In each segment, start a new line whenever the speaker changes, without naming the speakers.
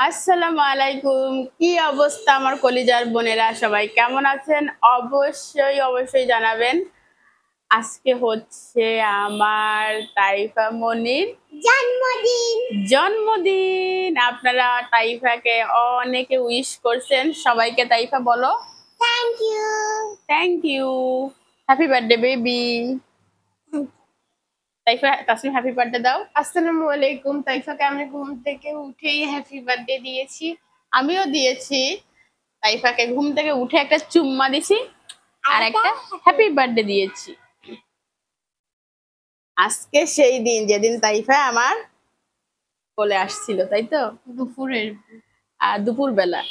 আসসালামু আলাইকুম। কি অবস্থা আমার কলিজার বোনেরা, সবাই কেমন আছেন? অবশ্যই অবশ্যই জানাবেন। আজকে হচ্ছে আমার তাইফা মনির
জন্মদিন।
জন্মদিন। আপনারা তাইফাকে অনেকে উইশ করছেন, সবাইকে তাইফা বলো
thank you.
Thank you. Happy birthday baby. Taifa, Tasnim happy birthday দাও।
আসসালামু আলাইকুম। তাইফাকে আমি ঘুম থেকে উঠেই হ্যাপি বার্থডে দিয়েছি।
আমিও দিয়েছি। তাইফাকে ঘুম থেকে উঠে একটা চুম্মা দিছি আর একটা হ্যাপি বার্থডে দিয়েছি। আজকে সেই দিন যেদিন তাইফা আমার কোলে আসছিল, তাই তো? দুপুর বেলা।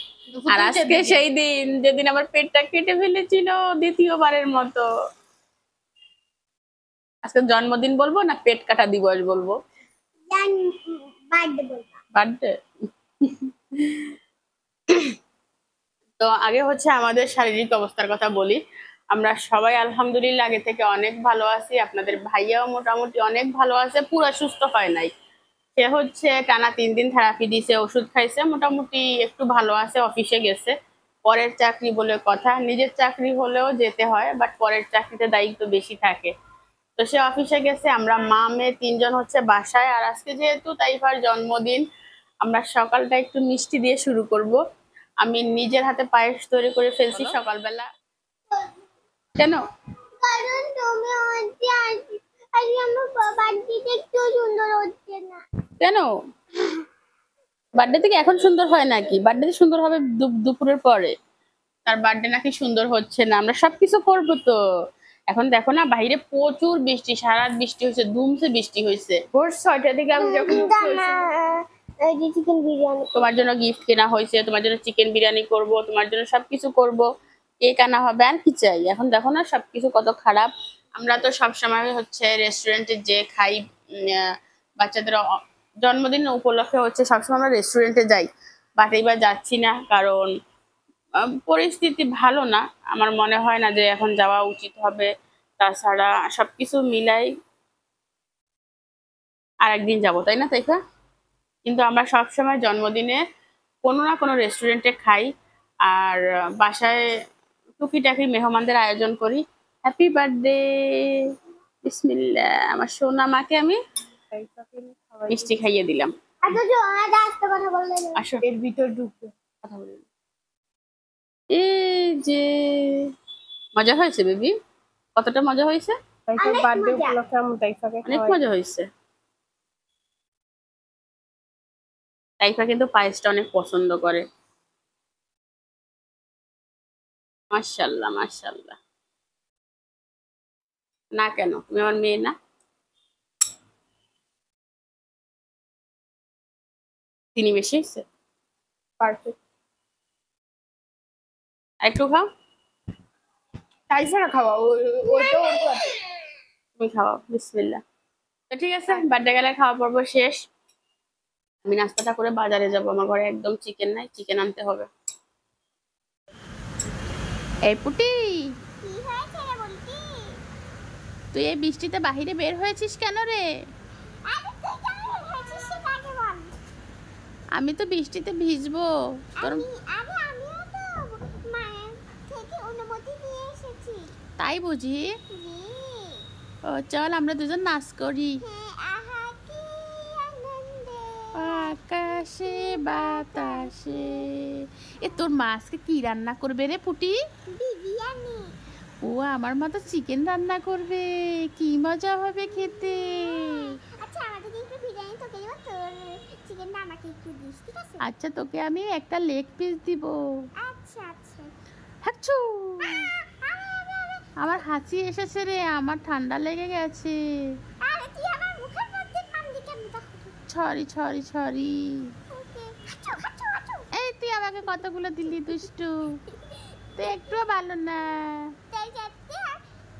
আর আজকে সেই দিন যেদিন আমার পেটটা কেটে ফেলেছিল দ্বিতীয়বারের মতো। আজকে জন্মদিন বলবো না পেট কাটা দিবস বলবো? বার্থডে। তো আগে হচ্ছে আমাদের শারীরিক অবস্থার কথা বলি। আমরা সবাই আলহামদুলিল্লাহ আগে থেকে অনেক ভালো আছি। আপনাদের ভাইয়াও মোটামুটি অনেক ভালো আছে, পুরো সুস্থ হয় নাই। সে হচ্ছে টানা 3 দিন থেরাপি দিছে, ওষুধ খাইছে, মোটামুটি একটু ভালো আছে, অফিসে গেছে। পরের চাকরি বলে কথা, নিজের চাকরি হলেও যেতে হয়, বাট পরের চাকরিতে দায়িত্ব বেশি থাকে। তো সে অফিসে গেছে, আমরা মা মেয়ে 3 জন হচ্ছে বাসায়। আর আজকে যেহেতু তাইফার জন্মদিন, আমরা সকালটা একটু মিষ্টি দিয়ে শুরু করব। আমি নিজের হাতে পায়েস তৈরি করে ফেলছি সকালবেলা। কেন?
কারণ তুমি হচ্ছে আজকে আমার বার্থডেটা একটু সুন্দর হচ্ছে না।
কেন? বার্থডে থেকে এখন সুন্দর হয় নাকি? বার্থডে সুন্দর হবে দুপুরের পরে। তার বার্থডে নাকি সুন্দর হচ্ছে না। আমরা সবকিছু করবো তো। এখন দেখো না, বাইরে প্রচুর বৃষ্টি, সারা রাত বৃষ্টি হয়েছে, ধুমসে বৃষ্টি হয়েছে।
ভোর 6টার দিকে আমি যখন
চিকেন বিরিয়ানি
তোমার জন্য গিফট কেনা হয়েছে, তোমার জন্য চিকেন বিরিয়ানি করব, তোমার জন্য সবকিছু করব, কেক আনা হবে, আর কি চাই? এখন দেখো না সবকিছু কত খারাপ। আমরা তো সবসময় হচ্ছে রেস্টুরেন্টে যে খাই, বাচ্চাদের জন্মদিন উপলক্ষে হচ্ছে সবসময় আমরা রেস্টুরেন্টে যাই। বাট এইবার যাচ্ছি না, কারণ পরিস্থিতি ভালো না। আমার মনে হয় না যে এখন যাওয়া উচিত হবে। তাছাড়া সবকিছু মিলাই আরেকদিন যাবো, তাই না তাইফা? কিন্তু আমরা সবসময় জন্মদিনে কোনো না কোনো রেস্টুরেন্টে খাই, আর বাসায় টুকিটাকি মেহমানদের আয়োজন করি। Happy birthday. বিসমিল্লাহ। আমার সোনা মাকে আমি মিষ্টি খাইয়ে দিলাম। আসো,
এর ভিতর ঢুকবে।
কথা বলি। এই যে মজা হয়েছে বেবি, কতটা মজা হয়েছে?
তাইফার বার্থডে উপলক্ষে আমি তাইফাকে
অনেক মজা হয়েছে। তাইফা কিন্তু পায়েসটা অনেক পছন্দ করে। মাশাআল্লাহ মাশাআল্লাহ। না কেন, তুমি আমার মেয়ে না? চিনি বেশি হয়েছে?
পারফেক্ট।
একটু খাও।
তাইফারা খাওয়া ওইটা
তুমি খাওয়াও, বিসমিল্লাহ। তো ঠিক আছে, বার্থডে গেলে খাওয়া পর্ব শেষ। আমি নাস্তাটা করে বাজারে যাব, আমার ঘরে একদম চিকেন নাই, চিকেন আনতে হবে। এই পুটি, তুই এই বৃষ্টিতে বাহিরে বের হয়েছিস কেন রে? আমি তো বৃষ্টিতে ভিজবো। তোর তাই বুঝি? ও চল আমরা দুজন নাচ করি। আকাশে বাতাসে। এ তোর মা আজকে কি রান্না করবে রে পুটি?
বিরিয়ানি।
ও আমার মা তো চিকেন রান্না করবে, কি মজা হবে খেতে।
আচ্ছা আমাদের একটু বিরিয়ানি তোকে দেব, তোর চিকেনটা আমাকে একটু দিস, ঠিক আছে?
আচ্ছা, তোকে আমি একটা লেগ পিস দিব।
আচ্ছা আচ্ছা।
হাঁচু, আমার হাঁচি এসেছে রে, আমার ঠান্ডা লেগে গেছে।
আরে তুই আমার মুখের মধ্যে কামড়ি কেন?
Sorry sorry sorry.
ওকে। হাঁচু হাঁচু হাঁচু।
এই তুই আমাকে কতগুলো দিলি দুষ্টু, তুই একটুও ভালো না।
তাই যাচ্ছে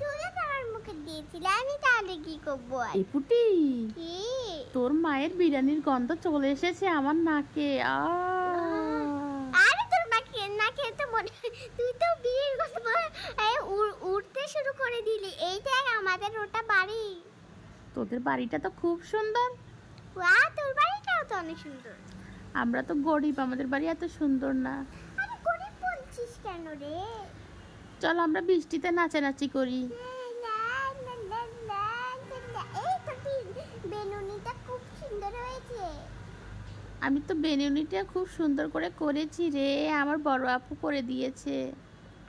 তুই তো আমার মুখে দিয়েছিলি, আমি তাহলে কি করবো?
এই পুটি,
কি?
তোর মায়ের বিরিয়ানির গন্ধ চলে এসেছে আমার নাকে।
আরে তোর নাকে নাকে তো মনে, তুই তো বিয়ের কথা উঠতে শুরু করে দিলি। এই দেখ আমাদের ওটা বাড়ি।
তোদের বাড়িটা তো খুব সুন্দর।
ওয়া, তোর বাড়িটাও তো অনেক সুন্দর।
আমরা তো গরিব, আমাদের বাড়ি এত সুন্দর না।
আরে গরিব বলছিস কেন রে?
চল আমরা বৃষ্টিতে নাচানাচি করি।
লা, লা, লা, লা, লা, লা। এই তোর বেলুনিটা খুব সুন্দর হয়েছে।
আমি তো বেনুনিটা খুব সুন্দর করে করেছি রে, আমার বড় আপু করে দিয়েছে।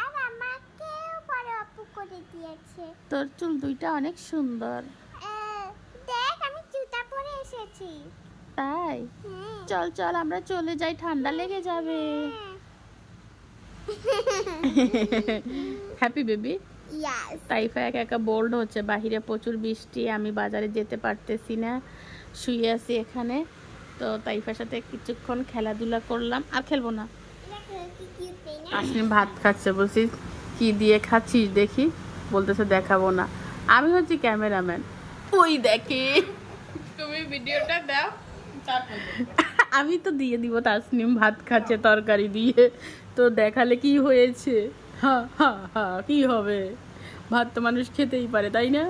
আর আমাকেও বড় আপু করে দিয়েছে।
তোর চুল দুইটা অনেক সুন্দর।
দেখ আমি জুতা পরে এসেছি।
তাই?
হ্যাঁ।
চল চল আমরা চলে যাই, ঠান্ডা লেগে যাবে। Happy baby.
ইয়াস।
তাইফা একা একা বোল্ড হচ্ছে, বাহিরে প্রচুর বৃষ্টি, আমি বাজারে যেতে পারতেছি না, শুয়ে আছি এখানে। তো তাইফার সাথে কিছুক্ষণ খেলাধুলা করলাম, আর খেলবো না। আসলে ভাত খাচ্ছে, বলছি কি দিয়ে খাচ্ছিস দেখি, বলতেছে দেখাবো না। আমি হচ্ছি ক্যামেরাম্যান, ওই দেখে।
তুমি ভিডিওটা দাও, তারপর
আমি তো দিয়ে দিব, তাসনিম ভাত খাচ্ছে তরকারি দিয়ে, তো দেখালে কি হয়েছে? হা হা হা, কি হবে? ভাত তো মানুষ খেতেই পারে, তাই না?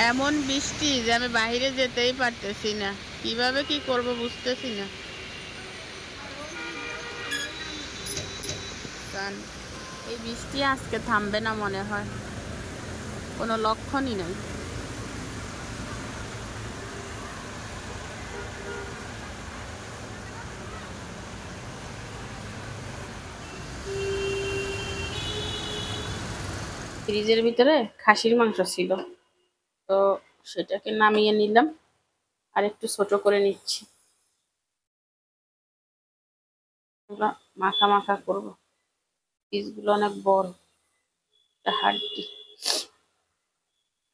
এমন বৃষ্টি যে আমি বাইরে যেতেই পারতেছি না, কিভাবে কি করব বুঝতেছি না। এই বৃষ্টি আজকে থামবে না মনে হয়, কোনো লক্ষণই নাই। ফ্রিজের ভিতরে খাসির মাংস ছিল, তো সেটাকে নামিয়ে নিলাম, আর একটু ছোট করে নিচ্ছি, মাখা মাখা করবো। পিসগুলো অনেক বড়, হাড্ডি।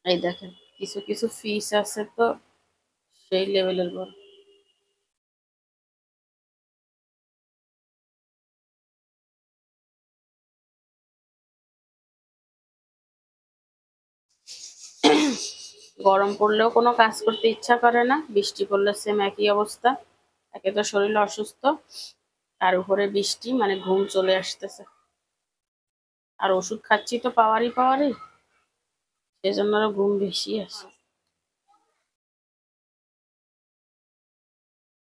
এই দেখেন কিছু কিছু পিস আছে তো সেই লেভেলের বড়। গরম পড়লেও কোনো কাজ করতে ইচ্ছা করে না, বৃষ্টি পড়লে সেম একই অবস্থা। একে তো শরীর অসুস্থ, তার উপরে বৃষ্টি, মানে ঘুম চলে আসতেছে। আর ওষুধ খাচ্ছি তো পাওয়ারই, সেজন্য আরো ঘুম বেশি আসে।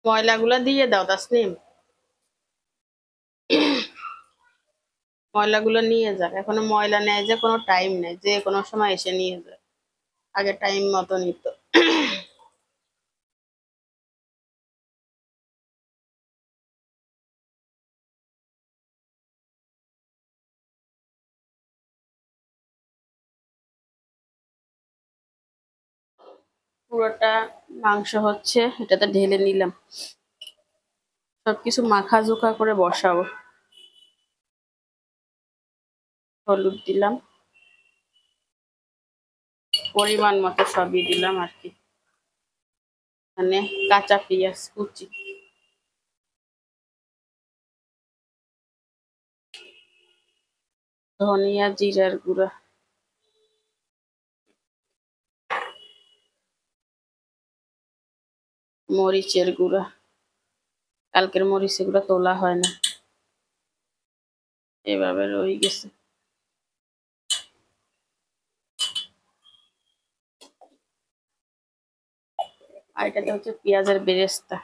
ময়লাগুলা দিয়ে দাও তাসনিম, ময়লাগুলো নিয়ে যাক। এখনো ময়লা নেয় যে কোনো টাইম নেই, যে কোনো সময় এসে নিয়ে যায়, আগে টাইম মতো নিত। পুরোটা মাংস হচ্ছে, এটাতে ঢেলে নিলাম, সবকিছু মাখা জোখা করে বসাবো। হলুদ দিলাম, পরিমাণ মতো সবই দিলাম আর কি, মানে কাঁচা পেঁয়াজ কুচি, ধনিয়া জিরার গুঁড়া, মরিচের গুঁড়া, কালকের মরিচের গুঁড়া তোলা হয় না, এভাবে রয়ে গেছে। আর এটাতে হচ্ছে পেঁয়াজের বেরেস্তা।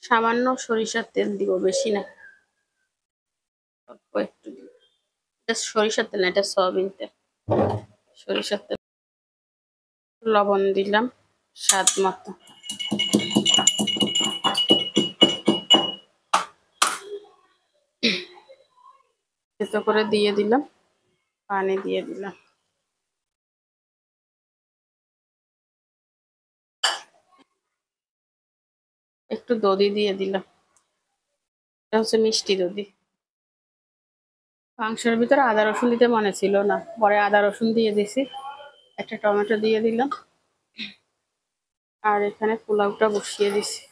সামান্য সরিষার তেল দিব, বেশি না, অল্প একটু দিব। এটা সরিষার তেল না, এটা সয়াবিন তেল। সরিষার তেল, লবণ দিলাম স্বাদ মতো, এত করে দিয়ে দিলাম, পানি দিয়ে দিলাম, একটু দধি দিয়ে দিলাম, এটা হচ্ছে মিষ্টি দধি। মাংসের ভিতরে আদা রসুন দিতে মনে ছিল না, পরে আদা রসুন দিয়ে দিছি, একটা টমেটো দিয়ে দিলাম, আর এখানে পোলাওটা বসিয়ে দিছি।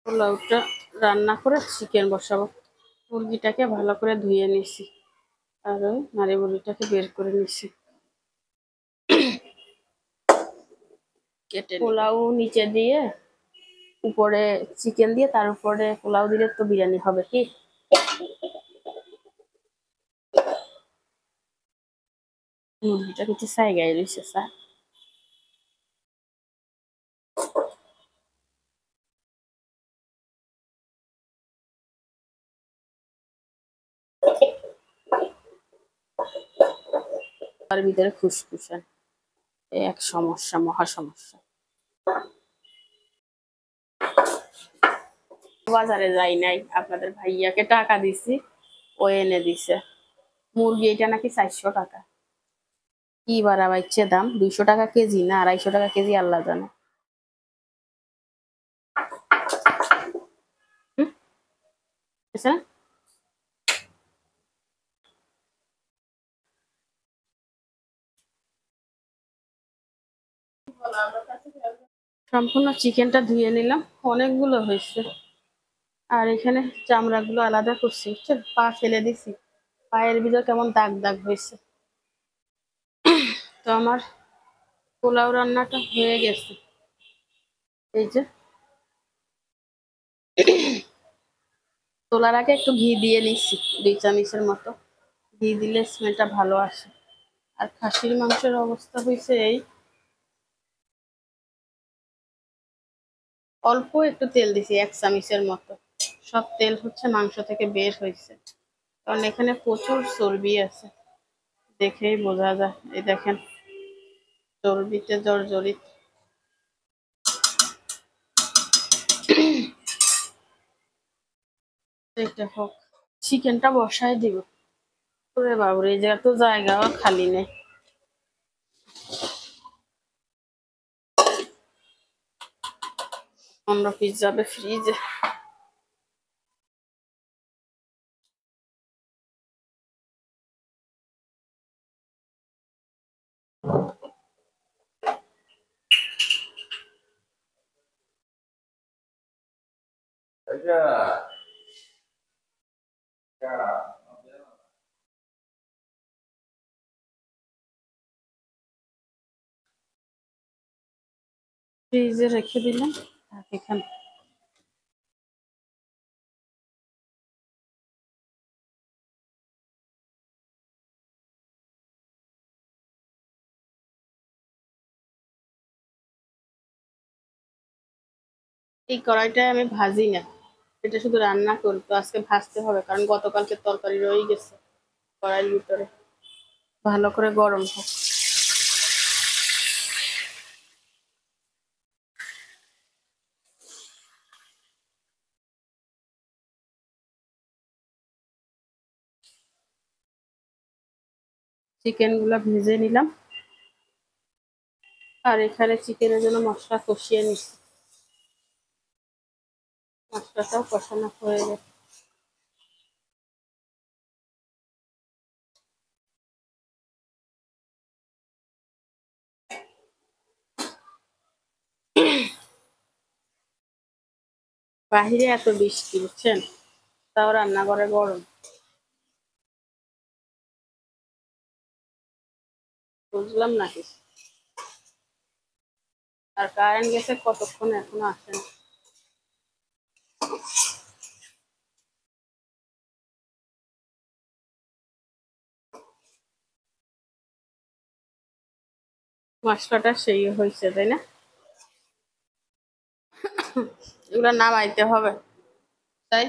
পোলাওটা রান্না করে চিকেন বসাবো। মুরগিটাকে ভালো করে ধুয়ে নিছি, আর ওই নাড়ি বুড়িটাকে বের করে নিছি, কেটে পোলাও নিচে দিয়ে উপরে চিকেন দিয়ে তার উপরে পোলাও দিলে তো বিরিয়ানি হবে কি? মুরগিটা কিছু জায়গায় রয়েছে স্যার। তার ভিতরে খুসখুসে এই এক সমস্যা, মহা সমস্যা। বাজারে যাই নাই, আপনাদের ভাইয়াকে টাকা দিছি, ও এনে দিছে। মুরগি এটা নাকি 400 টাকা। কি বাড়াবাইছে দাম, 200 টাকা কেজি না 250 টাকা কেজি, আল্লাহ জানে। হুম, বুঝছে না? সম্পূর্ণ চিকেনটা ধুয়ে নিলাম, অনেকগুলো হয়েছে। আর এখানে চামড়াগুলো আলাদা করছি, বুঝছেন? পা ফেলে দিছি, পায়ের ভিতর কেমন দাগ দাগ হয়েছে। তো আমার পোলাও রান্নাটা হয়ে গেছে। এই যে তোলার আগে একটু ঘি দিয়ে নিচ্ছি, 2 চামচের মতো। ঘি দিলে স্মেলটা ভালো আসে। আর খাসির মাংসের অবস্থা হয়েছে এই, অল্প একটু তেল দিছি 1 চামচের মতো। সব তেল হচ্ছে মাংস থেকে বের হয়েছে, কারণ এখানে প্রচুর চর্বি আছে, দেখেই বোঝা যায়। এই দেখেন, চর্বিতে জর্জরিত। এটা হোক, চিকেনটা বসায় দিব। ওরে বাবুরে, এই জায়গা তো জায়গাও খালি নেই। 15 পিস যাবে ফ্রিজে। ফ্রিজে রেখে দিলাম। আর এখানে এই কড়াইটায় আমি ভাজি না, এটা শুধু রান্না করি। তো আজকে ভাজতে হবে, কারণ গতকালকে তরকারি রয়ে গেছে কড়াইয়ের ভিতরে। ভালো করে গরম হোক। চিকেন গুলা ভেজে নিলাম, আর এখানে চিকেনের জন্য মশলা কষিয়ে নিচ্ছি। মশলাটাও কষানো হয়ে গেছে। বাহিরে এত বৃষ্টি, বুঝছেন, তাও রান্নাঘরে গরম। বুঝলাম না কিছু। আর কারেন্ট গেছে কতক্ষণ, এখনো আসে না। মশলাটা সেই হয়েছে, তাই না? এগুলো নামাইতে হবে, তাই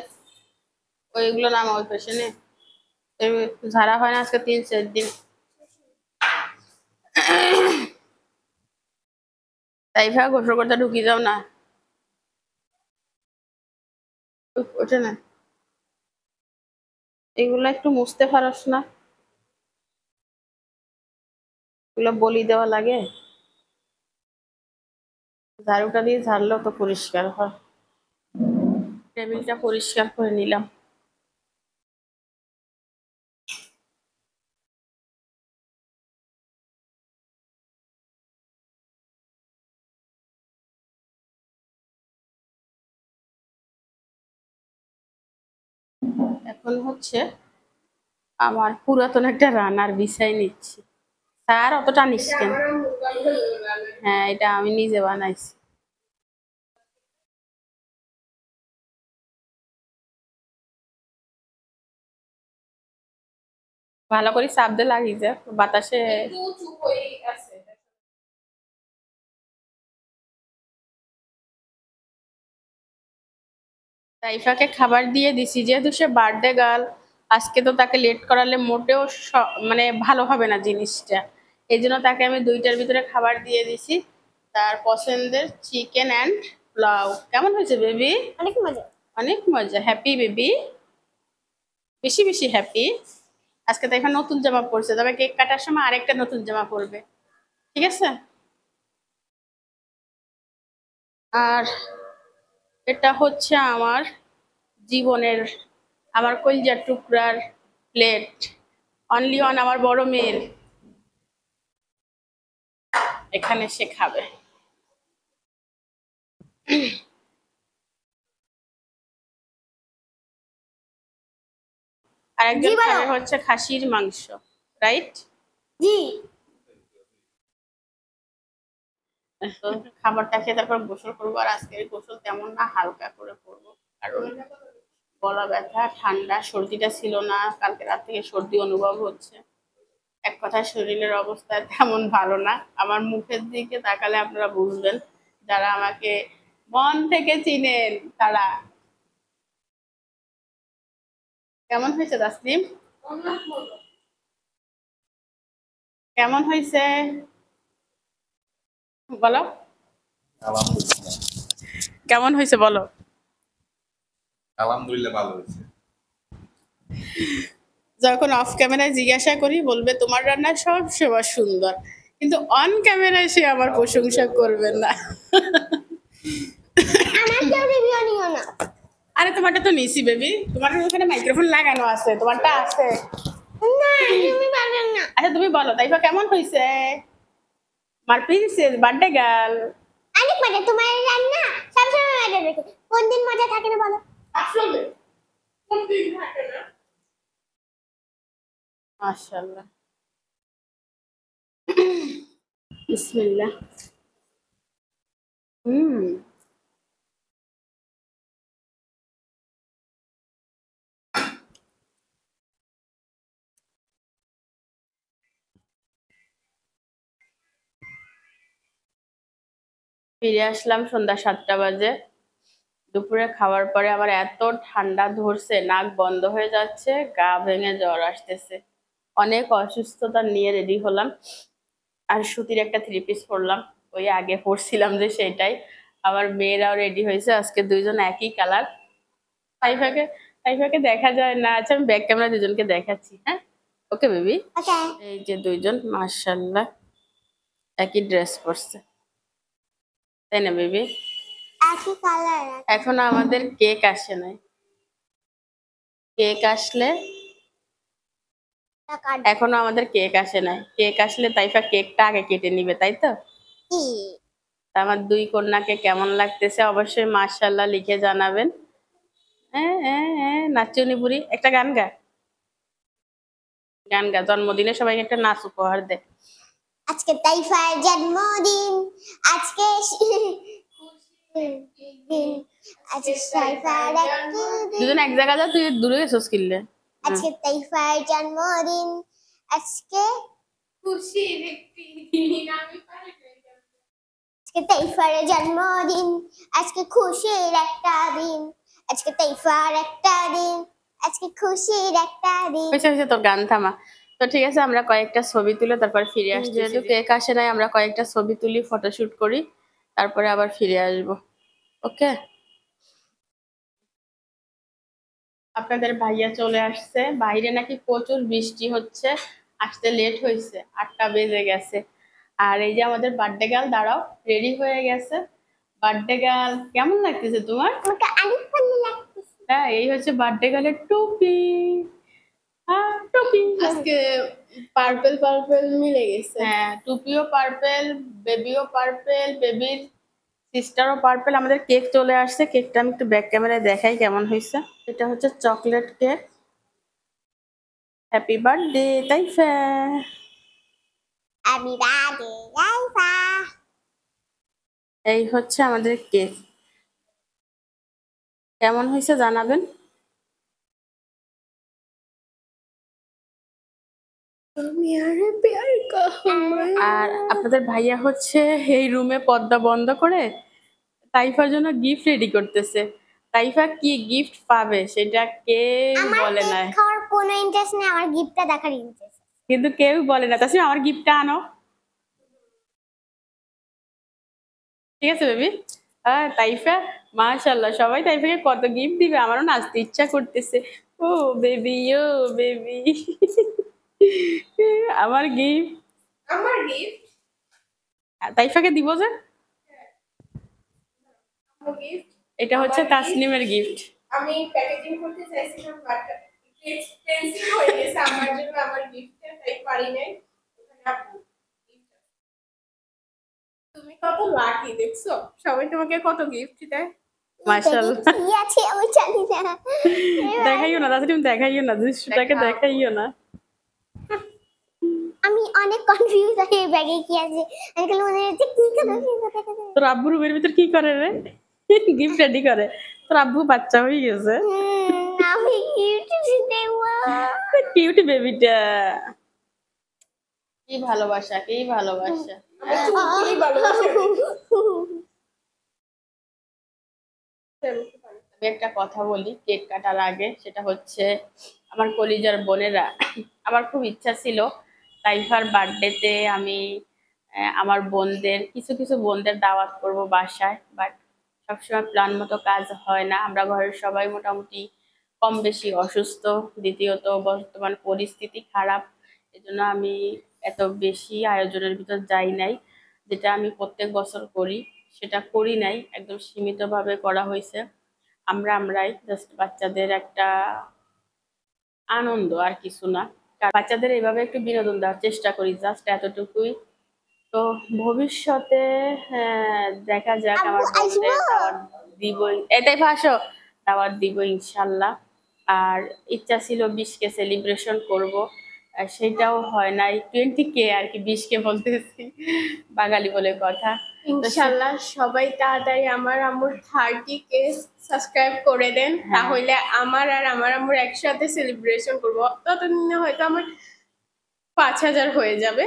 ওইগুলো নামাও পেছনে নে। ঝাড়া হয় না আজকে 3-4 দিন। তাই ভাই গোসল করতে ঢুকি যাও না, ওঠে না। এগুলো একটু মুছতে পারস না? এগুলো বলি দেওয়া লাগে, ঝাড়ুটা দিয়ে ঝাড়লেও তো পরিষ্কার হয়। টেবিলটা পরিষ্কার করে নিলাম। এখন হচ্ছে আমার পুরাতন একটা রান্নার বিষয় নিচ্ছি। স্যার অতটা নিস কেন? হ্যাঁ, এটা আমি নিজে বানাইছি। ভালো করে চাপ দিয়ে লাগিয়ে যা বাতাসে।
একটু চুপ হয়ে আছে।
তাইফাকে খাবার দিয়ে দিছি, যেহেতু সে বার্থডে গার্ল, আজকে তো তাকে লেট করালে মোটেও মানে ভালো হবে না জিনিসটা। এই জন্য তাকে আমি 2টার ভিতরে খাবার দিয়ে দিছি, তার পছন্দের চিকেন অ্যান্ড পোলাও। কেমন হয়েছে বেবি?
অনেক মজা।
অনেক মজা। হ্যাপি বেবি, বেশি বেশি হ্যাপি। আজকে তাইফা নতুন জামা পরছে, তবে কেক কাটার সময় আরেকটা নতুন জামা পরবে, ঠিক আছে? আর এটা হচ্ছে আমার জীবনের, আমার কলিজার টুকরার প্লেট, অনলি অন আমার বড় মেয়ের। এখানে সে খাবে। আর একজন
জি, বলো।
খাবে হচ্ছে খাসির মাংস, রাইট?
জি।
তো খাবারটা খেয়ে তারপর গোসল করবো, আর আজকের গোসল তেমন না, হালকা করে করবো, কারণ গলা ব্যথা, ঠান্ডা, সর্দিটা ছিল না, কালকে রাত থেকে সর্দি অনুভব হচ্ছে। এক কথায় শরীরের অবস্থা তেমন ভালো না। আমার মুখের দিকে তাকালে আপনারা বুঝবেন, যারা আমাকে মন থেকে চিনেন তারা। কেমন হয়েছে তাসলিম?
অনেক মজা।
কেমন হয়েছে বলো,
আলহামদুলিল্লাহ।
কেমন হয়েছে বলো।
আলহামদুলিল্লাহ ভালো হয়েছে।
যখন অফ ক্যামেরায় জিজ্ঞাসা করি বলবে তোমার রান্না সব সময় সুন্দর, কিন্তু অন ক্যামেরায় সে আমার প্রশংসা করবে না।
আমার কেউ রিভিউ নিও না।
আরে তোমারটা তো নিছি বেবি, তোমার ওখানে মাইক্রোফোন লাগানো আছে, তোমারটা আছে।
না, তুমি পারবেন না।
আচ্ছা তুমি বলো তাইফা কেমন হয়েছে, আমার প্রিন্সেস বার্থডে গার্ল।
অনেক মজা। তোমার রান্না সবসময় মজা রেখে, কোন দিন মজা থাকে না বলো?
আসলে কোন দিন থাকে না?
মাশাআল্লাহ। বিসমিল্লাহ। হুম। ফিরে আসলাম সন্ধ্যা 7টা বাজে। দুপুরে খাওয়ার পরে আমার এত ঠান্ডা ধরছে, নাক বন্ধ হয়ে যাচ্ছে, গা ভেঙে জ্বর আসতেছে, অনেক অসুস্থতা নিয়ে রেডি হলাম। আর সুতির একটা 3 পিস পরলাম, ওই আগে পরছিলাম যে সেটাই। আমার মেয়েরাও রেডি হয়েছে, আজকে দুইজন একই কালার। তাইফাকে তাইফাকে দেখা যায় না। আচ্ছা আমি ব্যাক ক্যামেরা দুজনকে দেখাচ্ছি, হ্যাঁ? Okay baby.
ওকে।
এই যে দুইজন মাশাআল্লাহ একই ড্রেস পরছে, তাই না বেবি?
একই কালার।
এখনো আমাদের কেক আসে নাই, কেক আসলে, এখনো আমাদের কেক আসে নাই, কেক আসলে তাইফা কেকটা আগে কেটে নিবে, তাই তো? তা আমার 2 কন্যাকে কেমন লাগতেছে অবশ্যই মাশাআল্লাহ লিখে জানাবেন। হ্যাঁ হ্যাঁ হ্যাঁ, নাচুনি বুড়ি, একটা গান গা, গান গা, জন্মদিনে সবাইকে একটা নাচ উপহার দে।
আজকে তাইফার জন্মদিন, আজকে আজকে তাইফার একদিন,
দুজন এক জায়গা যাও, তুই দূরে গেছিস কিনলে।
আজকে তাইফার জন্মদিন, আজকে
খুশির একটি দিন আমি পাই নাই।
আজকে তাইফার জন্মদিন, আজকে খুশির একটা দিন, আজকে তাইফার একটা দিন, আজকে খুশির একটা দিন।
হয়েছে হয়েছে, তোর গান থামা। তো ঠিক আছে, আমরা কয়েকটা ছবি তুলে তারপর ফিরে আসছি, যেহেতু কেক আসে নাই আমরা কয়েকটা ছবি তুলি, ফটোশুট করি, তারপরে আবার ফিরে আসবো। ওকে। আপনাদের ভাইয়া চলে আসছে, বাইরে নাকি প্রচুর বৃষ্টি হচ্ছে, আসতে লেট হয়েছে, 8টা বেজে গেছে। আর এই যে আমাদের বার্থডে গার্ল, দাঁড়াও, রেডি হয়ে গেছে। বার্থডে গার্ল কেমন লাগতেছে তোমার?
আমাকে অনেক ভালো লাগতেছে।
হ্যাঁ, এই হচ্ছে বার্থডে গার্লের টুপি। হ্যাঁ টুপি।
আজকে পার্পল পার্পল মিলে গেছে।
হ্যাঁ, টুপিও পার্পেল, বেবিও পার্পেল, বেবির সিস্টারও পার্পেল। আমাদের কেক চলে আসছে, কেকটা আমি একটু ব্যাক ক্যামেরায় দেখাই কেমন হয়েছে। এটা হচ্ছে চকলেট কেক। হ্যাপি বার্থডে তাইফা।
হ্যাপি বার্থডে তাইফা।
এই হচ্ছে আমাদের কেক, কেমন হয়েছে জানাবেন। আর আপনাদের ভাইয়া হচ্ছে এই রুমে পর্দা বন্ধ করে তাইফার জন্য গিফট রেডি করতেছে। তাইফা কি গিফট পাবে সেটা কেউ
আমার
বলে না,
কেক খাওয়ার কোনো ইন্টারেস্ট নেই, আমার গিফটটা দেখার ইন্টারেস্ট।
কিন্তু কেউ বলে না। তাছাড়া আমার গিফটটা আনো, ঠিক আছে বেবি? হ্যাঁ তাইফা, মাশাআল্লাহ, সবাই তাইফাকে কত গিফট দিবে, আমারও নাচতে ইচ্ছা করতেছে। ও বেবি, ও বেবি, আমার গিফট
আমার গিফট,
তাইফাকে দিব যে।
আমার গিফট
এটা হচ্ছে তাসনিমের গিফট।
আমি প্যাকেজিং করতে চাইছিলাম বাট এক্সপেন্সিভ হয়ে গেছে আমার জন্য, আমার গিফটটা তাই পারি নাই। ওখানে আপু gift আছে। তুমি কত লাকি দেখছো, সবাই তোমাকে কত গিফট দেয়।
মাশাআল্লাহ,
কি আছে আমি জানি না।
দেখাইও না তাসনিম, দেখাইও না, দৃশ্যটাকে
দেখাও।
দেখাইও না।
আমি অনেক কনফিউজ আছি এই ব্যাগে কি আছে। আমি খালি মনে হচ্ছে কি কথা
তোর আব্বু রুমের ভিতর কি করে রে? গিফট রেডি করে। তোর আব্বু বাচ্চা হয়ে গেছে,
আমি গিফট দেব।
কিউটি বেবিটা। কি ভালোবাসা, কি ভালোবাসা।
চুলগুলি ভালোবাসে।
আমি একটা কথা বলি কেক কাটার আগে, সেটা হচ্ছে আমার কলিজার বোনেরা, আমার খুব ইচ্ছা ছিল তাইফার বার্থডেতে আমি আমার বোনদের কিছু কিছু বোনদের দাওয়াত করব বাসায়, বাট সবসময় প্ল্যান মতো কাজ হয় না। আমরা ঘরের সবাই মোটামুটি কম বেশি অসুস্থ, দ্বিতীয়ত বর্তমান পরিস্থিতি খারাপ, এজন্য আমি এত বেশি আয়োজনের ভিতর যাই নাই। যেটা আমি প্রত্যেক বছর করি সেটা করি নাই, একদম সীমিতভাবে করা হয়েছে। আমরাই জাস্ট বাচ্চাদের একটা আনন্দ, আর কিছু না। বাচ্চাদের এইভাবে একটু বিনোদন দেওয়ার চেষ্টা করি, জাস্ট এতটুকুই। তো ভবিষ্যতে দেখা যাক, আমার
আব্বু,
বোনদের
আসবো?
দাওয়াত দিব, এটাই ভাসো, দাওয়াত দিব ইনশাল্লাহ। আর ইচ্ছা ছিল 20কে সেলিব্রেশন করব, সেটাও হয় নাই। 20K আর কি, 20কে বলতেছি, বাঙালি বলে কথা।
ইনশাআল্লাহ সবাই তাড়াতাড়ি আমার আম্মুর 30K সাবস্ক্রাইব করে দেন,
হ্যাঁ।
তাহলে আমার আর আমার আম্মুর একসাথে সেলিব্রেশন করব। ততদিনে হয়তো আমার 5000 হয়ে যাবে।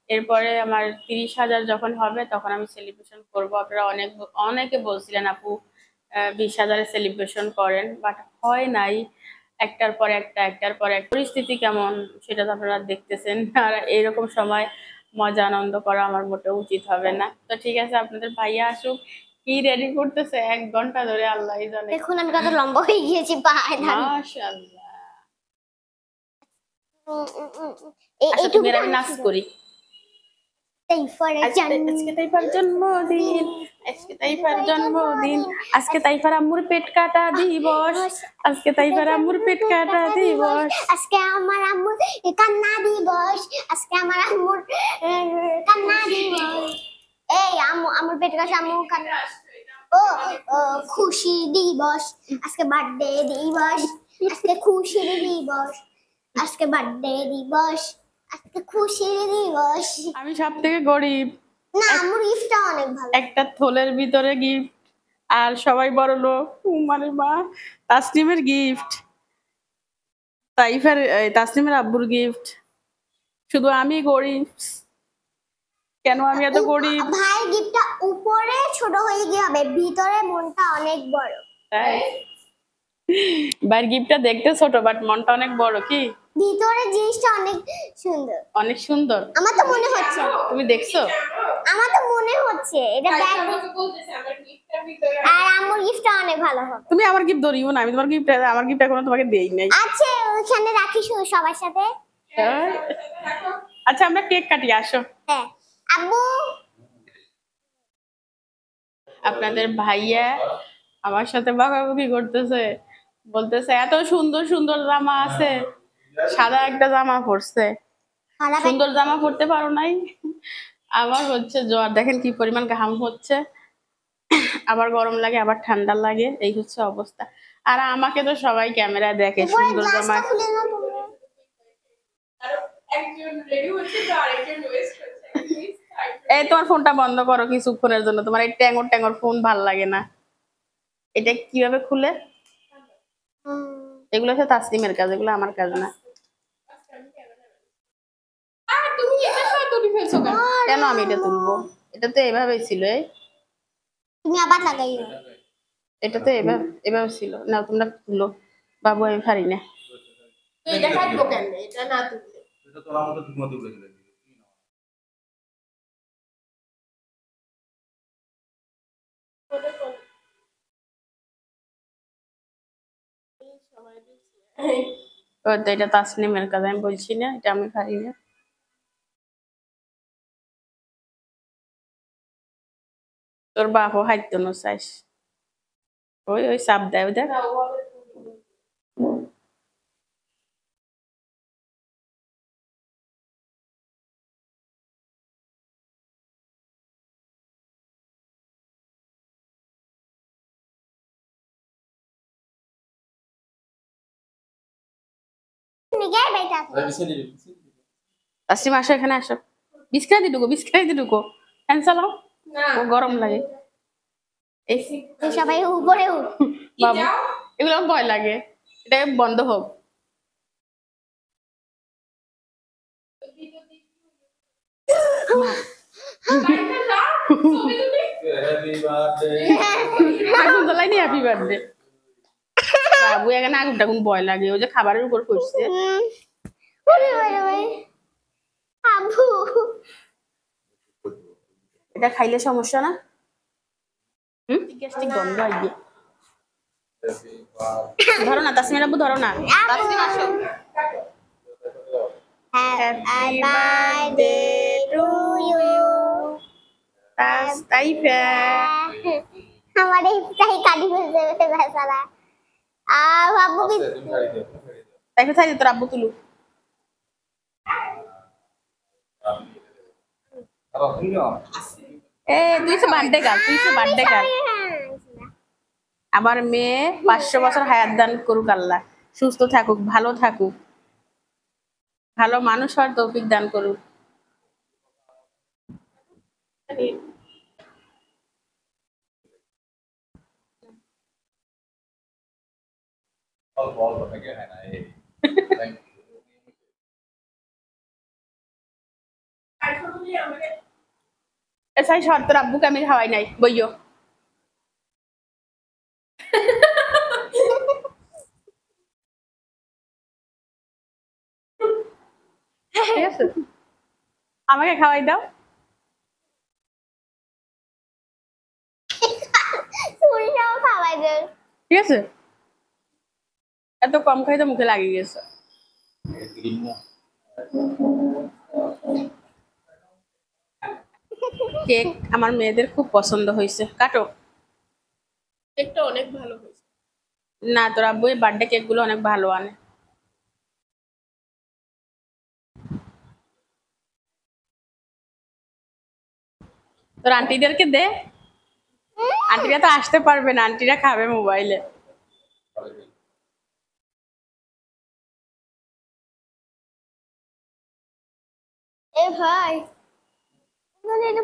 এরপরে আমার 30,000 যখন হবে তখন আমি সেলিব্রেশন করব। আপনারা অনেকে বলছিলেন আপু 20,000-এ সেলিব্রেশন করেন, বাট হয় নাই। একটার পর একটা পরিস্থিতি কেমন সেটা তো আপনারা দেখতেছেন। আর এরকম সময় মজা আনন্দ করা আমার মোটেও উচিত হবে না। তো ঠিক আছে, আপনাদের ভাইয়া আসুক, কি রেডি করতেছে 1 ঘন্টা ধরে আল্লাহই জানে।
দেখুন আমি কত লম্বা হয়ে গিয়েছি পায়ে দাঁড়িয়ে।
মাশাআল্লাহ। আচ্ছা
এইটুকু
তুমি আর আমি নাচ করি।
তাইফারের
আজকে তাইফার জন্মদিন, আজকে তাইফার জন্মদিন, আজকে তাইফার আম্মুর পেট কাটা দিবস, আজকে তাইফার আম্মুর পেট কাটা দিবস।
আজকে আমার আম্মুর কান্না দিবস, আজকে আমার আম্মুর কান্না দিবস। এই আম্মু, আমার পেট কাছে আম্মু কান্না। ও ও, খুশি দিবস, আজকে বার্থডে দিবস, আজকে খুশির দিবস, আজকে বার্থডে দিবস, আজকে খুশির দিবস।
আমি সব থেকে গরিব,
না, আম্মুর গিফটটা অনেক ভালো।
একটা থলের ভিতরে গিফট, আর সবাই বড় লোক। মানে মা, তাসনিমের গিফট, তাসনিমের আব্বুর গিফট, শুধু আমি গরিব। কেন আমি এত গরিব?
ভাই গিফটটা উপরে ছোট হয়ে গিয়ে হবে, ভিতরে মনটা অনেক বড়।
তাই ভাইয়ের গিফটটা দেখতে ছোট, বাট মনটা অনেক বড়। কি
ভিতরে জিনিসটা অনেক সুন্দর,
অনেক সুন্দর।
আমার তো মনে হচ্ছে।
তুমি দেখছো?
আমার তো মনে হচ্ছে এটা ব্যাগ।
আমাকে বলতেছে আমার গিফটটার ভিতরে
আর আম্মুর গিফটটা অনেক ভালো হবে।
তুমি আমার গিফট ধরিও না, আমি তোমার গিফট, আমার গিফট এখনো তোমাকে দেই নাই।
আছে ওখানে রাখি সবার সাথে।
তাই? আচ্ছা আমরা কেক কাটি, আসো।
হ্যাঁ আব্বু,
আপনাদের ভাইয়া আমার সাথে বকাবকি করতেছে, বলতেছে এত সুন্দর সুন্দর জামা আছে, সাদা একটা জামা পরছে,
খারাপ
সুন্দর জামা পরতে পারো নাই। আমার হচ্ছে জ্বর, দেখেন কি পরিমাণ ঘাম হচ্ছে, আবার গরম লাগে আবার ঠান্ডা লাগে, এই হচ্ছে অবস্থা। আর আমাকে তো সবাই ক্যামেরা দেখে
উপরে
সুন্দর জামা।
গ্লাসটা খুলে নাও তোমরা।
আর একজন রেডি হচ্ছে তো আরেকজন ওয়েস্ট করছে। প্লিজ
এই তোমার ফোনটা বন্ধ করো কিছুক্ষণের জন্য, তোমার এই ট্যাঙ্গর ট্যাঙ্গর ফোন ভাল লাগে না। এটা কিভাবে খুলে? এগুলো হচ্ছে তাসলিমের কাজ, এগুলো আমার কাজ না।
তুমি এটা তুলে ফেলছো কেন?
কেন আমি এটা তুলবো? এটা তো এভাবেই ছিল।
তুমি আবার লাগাইও।
এটা তো এভাবে ছিল না। তোমরা তুলো বাবু, আমি পারি না।
তো এটা কাটবো কেন এটা না তুললে?
এটা তোলার মতো ঠিক মতো বলে দিলে
সবাই দেখছে।
ও তো এটা তাসনিমের কাজ, আমি বলছি না এটা আমি পারি না। তোর বাপও হাইতো না চাইস। ওই ওই চাপ দেয় ওই দেখ।
না, ও আবার তুলবে।
তুমি গে বেটা।
তাসনিম আসো, এখানে আসো। বিস্কাই দিয়ে ঢুকো, বিস্কাই দিয়ে ঢুকো। ফ্যান চালাও,
না
ও গরম লাগে। এই
এই সবাই উপরে উঠ।
বাবু,
যাও।
এগুলো আমার ভয় লাগে। এটা বন্ধ হোক।
লাইটটা যাও, ছবি তুলি।
হ্যাপি বার্থডে
আগুন জ্বালাই নি, হ্যাপি বার্থডে। বাবু এখানে আগুন টাগুন ভয় লাগে, ওই যে খাবারের উপর পড়ছে।
ওরে ওরে ওরে। আব্বু।
এটা খাইলে সমস্যা না? গ্যাস্ট্রিক গন্ধ আসবে।
হ্যাপি বার্থডে
ধরো না তাসমিন আব্বু, ধরো না। তাসমিন আসো।
Happy birthday to you.
তাইফা।
আমার এই তাই কালি ফেলতে বেচারা। আব্বু কি
তুমি গাড়ি দিও তুমি গাড়ি দিও
তাইফা থাই তোর আব্বু তুলু।
আর তুমি না
এ তুই তো বার্থডে গাল, তুই তো বার্থডে গাল। আমার মেয়ে 500 বছর হায়াত দান করুক আল্লাহ, সুস্থ থাকুক, ভালো থাকুক, ভালো মানুষ হওয়ার তৌফিক দান করুক।
অল্প অল্প থেকে হয় না এই থ্যাংক ইউ
এখন তুমি আমাকে
এসাই শর্ত তোর আব্বুকে আমি খাওয়াই নাই, বইও। ঠিক আছে, আমাকে খাওয়াই দাও।
চুরিটাও খাওয়াই দে।
ঠিক আছে, এত কম খাইতে মুখে লাগিয়ে গেছে।
গ্রিন না
কেক আমার মেয়েদের খুব পছন্দ হয়েছে, কাটো।
কেকটা অনেক ভালো হয়েছে।
না, তোর আব্বু এই বার্থডে কেক গুলো অনেক ভালো আনে। তোর আন্টিদেরকে দে, আন্টিরা তো আসতে পারবে না, আন্টিরা খাবে মোবাইলে।
এ ভাই মানে এটা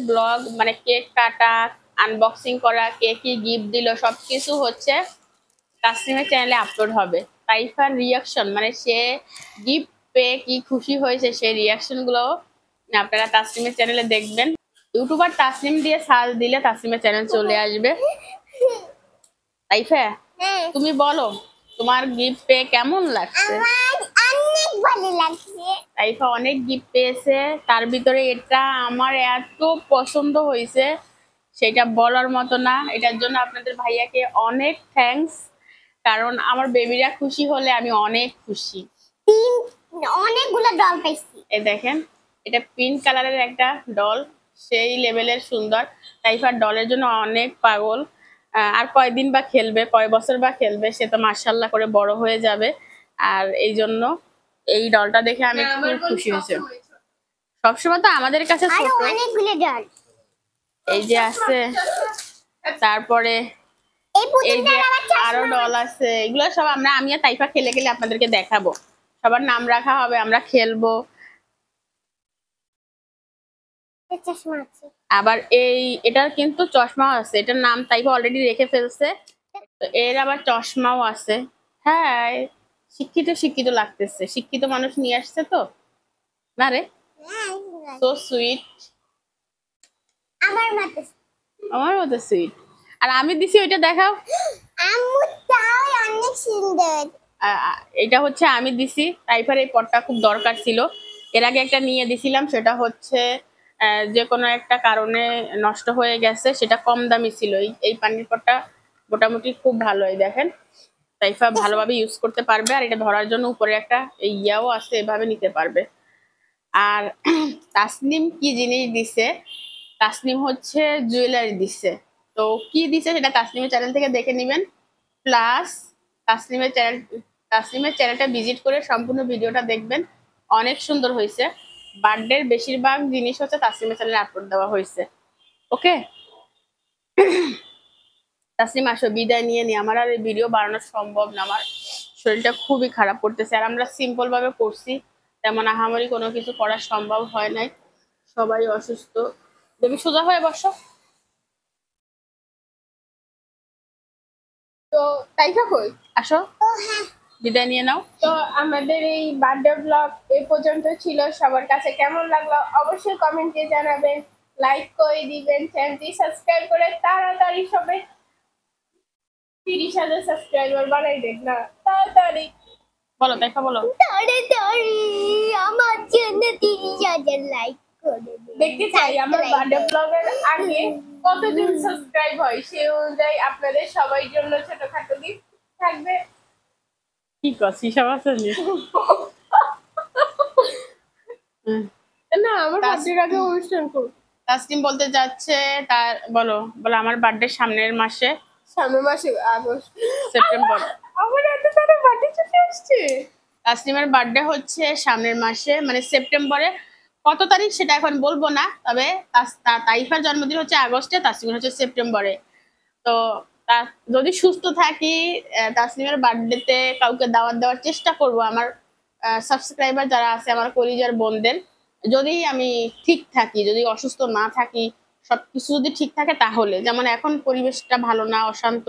ব্লগ মানে কেক কাটা, আনবক্সিং করা, কে কি গিফট দিল সবকিছু হচ্ছে তাসনিমের চ্যানেলে আপলোড হবে। তাইফার রিয়াকশন মানে সে গিফট পেয়ে কি খুশি হয়েছে সেই রিয়াকশন গুলো আপনারা তাসনিমের চ্যানেলে দেখবেন। ইউটিউবার তাসনিম দিয়ে সার্চ দিলে তাসনিমের চ্যানেল চলে আসবে। তাইফা,
হ্যাঁ
তুমি বলো তোমার গিফট পেয়ে কেমন লাগছে?
আমার অনেক ভালো লাগছে।
তাইফা অনেক গিফট পেয়েছে, তার ভিতরে এটা আমার এত পছন্দ হয়েছে সেটা বলার মতো না। এটার জন্য আপনাদের ভাইয়াকে অনেক থ্যাঙ্কস, কারণ আমার বেবিরা খুশি হলে আমি অনেক খুশি।
তিন অনেকগুলো ডল পাইছি।
এই দেখেন, এটা পিঙ্ক কালারের একটা ডল, সেই লেভেলের সুন্দর। তাইফার ডলের জন্য অনেক পাগল। আর কয়দিন বা খেলবে, কয় বছর বা খেলবে, সে তো মাশাল্লাহ করে বড় হয়ে যাবে। আর এই জন্য এই ডলটা দেখে আমি
না,
খুব
আমার বোন
খুশি হয়েছে।
সবসময় ছোট।
সবসময় তো আমাদের কাছে
আরো
ছোট।
অনেকগুলো ডল।
এই যে আছে, তারপরে
এই
এই যে
পুতুলটার আবার
আরো ডল আছে, এগুলো সব আমি আর তাইফা খেলে গেলে আপনাদেরকে দেখাবো। সবার নাম রাখা হবে, আমরা খেলবো।
চশমা আছে।
আবার এটার কিন্তু চশমা আছে, এটার নাম তাইফা অলরেডি রেখে ফেলছে। তো এর আবার চশমাও আছে। হ্যাঁ, শিক্ষিত শিক্ষিত লাগতেছে, শিক্ষিত মানুষ নিয়ে আসছে তো। না রে, সো সুইট,
আমার মতে
আমার মতো সুইট। আর আমি দিছি ওইটা দেখাও।
আম্মু তাও অনেক সুন্দর।
এটা হচ্ছে আমি দিছি, টাইফার এই পটটা খুব দরকার ছিল। এর আগে একটা নিয়ে দিছিলাম, সেটা হচ্ছে যে কোনো একটা কারণে নষ্ট হয়ে গেছে, সেটা কম দামি ছিল। এই পানির পটটা মোটামুটি খুব ভালো, এই দেখেন তাইফা ভালোভাবে ইউজ করতে পারবে। আর এটা ধরার জন্য উপরে একটা ইয়াও আছে, এভাবে নিতে পারবে। আর তাসনিম কি জিনিস দিছে, তাসনিম হচ্ছে জুয়েলারি দিছে। তো কি দিছে সেটা তাসনিমের চ্যানেল থেকে দেখে নেবেন। প্লাস তাসনিমের চ্যানেলটা ভিজিট করে সম্পূর্ণ ভিডিওটা দেখবেন, অনেক সুন্দর হয়েছে। বার্থডের বেশিরভাগ জিনিস হচ্ছে তাসনিমের চ্যানেলে আপলোড দেওয়া হয়েছে। ওকে, তাসনিম আসো, বিদায় নিয়ে নি, আমার আর এই ভিডিও বানানো সম্ভব না, আমার শরীরটা খুবই খারাপ করতেছে। আর আমরা সিম্পল ভাবে করছি, তেমন আহামরি কোনো কিছু করা সম্ভব হয় নাই, সবাই অসুস্থ। তুমি সোজা হয়ে বসো।
তো তাইফা কই?
আসো, বিদায় নিয়ে নাও।
তো আমাদের এই বার্থডে ব্লগ এই পর্যন্ত ছিল। সবার কাছে কেমন লাগলো অবশ্যই কমেন্টে জানাবেন, লাইক করে দিবেন, চ্যানেলটি সাবস্ক্রাইব করে তাড়াতাড়ি সবাই 30,000 সাবস্ক্রাইবার বানাই দেন না তাড়াতাড়ি।
বলো তাইফা, বলো।
তাড়াতাড়ি আমার জন্য 30,000 লাইক করে দিন।
দেখতে চাই আমার বার্থডে ব্লগের আগে কতজন সাবস্ক্রাইব হয়, সেই অনুযায়ী আপনাদের সবার জন্য ছোটখাটো গিফট থাকবে।
কি করছিস সব আছে
না, আমার বার্থডের আগে অনুষ্ঠান করব।
তাসনিম বলতে যাচ্ছে, তার বলো বলো আমার বার্থডে সামনের মাসে,
সামনের মাসে আগস্ট,
সেপ্টেম্বর।
আমার এত তাড়াতাড়ি বার্থডে চলে আসছে।
তাসনিমের বার্থডে হচ্ছে সামনের মাসে, মানে সেপ্টেম্বরে। কত তারিখ সেটা এখন বলবো না, তবে তাইফার জন্মদিন হচ্ছে আগস্টে, তাসনিমের হচ্ছে সেপ্টেম্বরে। তো যদি সুস্থ থাকি তাসনিমের বার্থডেতে কাউকে দাওয়াত দেওয়ার চেষ্টা করব, আমার সাবস্ক্রাইবার যারা আছে, আমার কলিজার বোনদের। যদি আমি ঠিক থাকি, যদি অসুস্থ না থাকি, সবকিছু যদি ঠিক থাকে, তাহলে যেমন এখন পরিবেশটা ভালো না, অশান্ত,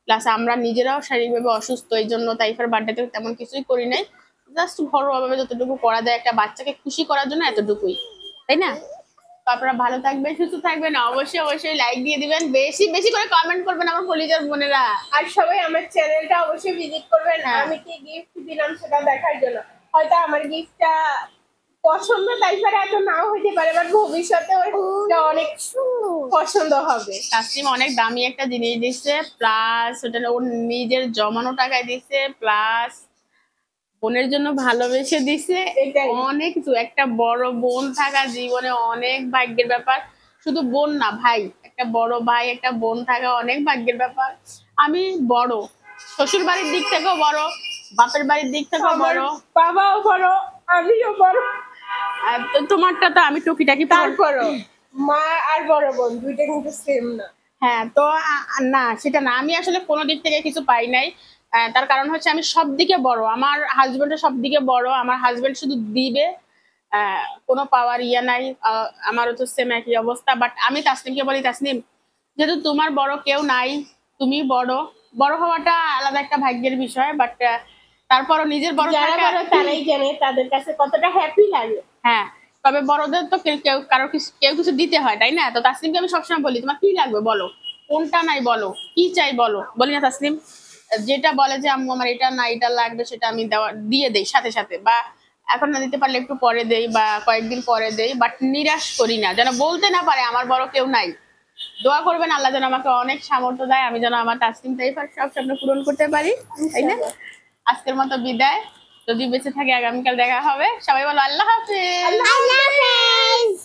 প্লাস আমরা নিজেরাও শারীরিকভাবে অসুস্থ, এই জন্য তাইফার বার্থডেতে তেমন কিছুই করি নাই। জাস্ট ঘরোয়াভাবে যতটুকু করা যায় একটা বাচ্চাকে খুশি করার জন্য, এতটুকুই, তাই না? তো আপনারা ভালো থাকবেন, সুস্থ থাকবেন, অবশ্যই অবশ্যই লাইক দিয়ে দিবেন, বেশি বেশি করে কমেন্ট করবেন আমার কলিজার বোনেরা।
আর সবাই আমার চ্যানেলটা অবশ্যই ভিজিট করবেন,
হ্যাঁ।
আমি কি গিফট দিলাম সেটা দেখার জন্য। হয়তো আমার গিফটটা পছন্দ তাইফার এত নাও হইতে পারে, বাট ভবিষ্যতে ওটা অনেক পছন্দ হবে।
তাসনিম অনেক দামি একটা জিনিস দিচ্ছে, প্লাস ওটা ওর নিজের জমানো টাকায় দিচ্ছে, প্লাস বোনের জন্য ভালোবেসে দিছে।
এটাই।
অনেক কিছু, একটা বড় বোন থাকা জীবনে অনেক ভাগ্যের ব্যাপার। শুধু বোন না, ভাই, একটা বড় ভাই একটা বোন থাকা অনেক ভাগ্যের ব্যাপার। আমি বড়, শ্বশুর বাড়ির দিক থেকেও বড়, বাপের বাড়ির দিক থেকেও
আমার
বড়।
বাবাও বড়, আমিও বড়,
আর তোমারটা তো আমি টুকিটাকি
তারপরও মা আর বড় বোন দুইটা কিন্তু সেম না।
হ্যাঁ, তো না সেটা না, আমি আসলে কোনো দিক থেকে কিছু পাই নাই। তার কারণ হচ্ছে আমি সব দিকে বড়, আমার হাজবেন্ডের সব দিকে বড়, আমার হাজবেন্ড শুধু দিবে, কোনো পাওয়ার ইয়ে নাই। আমারও তো সেম একই অবস্থা। বাট আমি তাসনিমকে বলি, তাসনিম যেহেতু তোমার বড় কেউ নাই, তুমি বড়, বড় হওয়াটা আলাদা একটা ভাগ্যের বিষয়, বাট তারপরও নিজের বড়
যারা
থাকা,
বড় তারাই জানে তাদের কাছে কতটা হ্যাপি লাগে।
হ্যাঁ, তবে বড়দের তো কেউ কারো কেউ কিছু দিতে হয়, তাই না? তো তাসনিমকে আমি সবসময় বলি, তোমার কি লাগবে বলো, কোনটা নাই বলো, কি চাই বলো, বলি না তাসনিম? যেটা বলে যে আম্মু আমার এটা না, এটা লাগবে, সেটা আমি দিয়ে দেই সাথে সাথে, বা এখন না দিতে পারলে একটু পরে দেই বা কয়েকদিন পরে দেই, বাট নিরাশ করি না, যেন বলতে না পারে আমার বড় কেউ নাই। দোয়া করবেন আল্লাহ যেন আমাকে অনেক সামর্থ্য দেয়, আমি যেন আমার তাসনিম তাইফার সব স্বপ্ন পূরণ করতে পারি, তাই না? আজকের মতো বিদায়, যদি বেঁচে থাকে আগামীকাল দেখা হবে। সবাই বলো আল্লাহ হাফেজ।
আল্লাহ হাফেজ।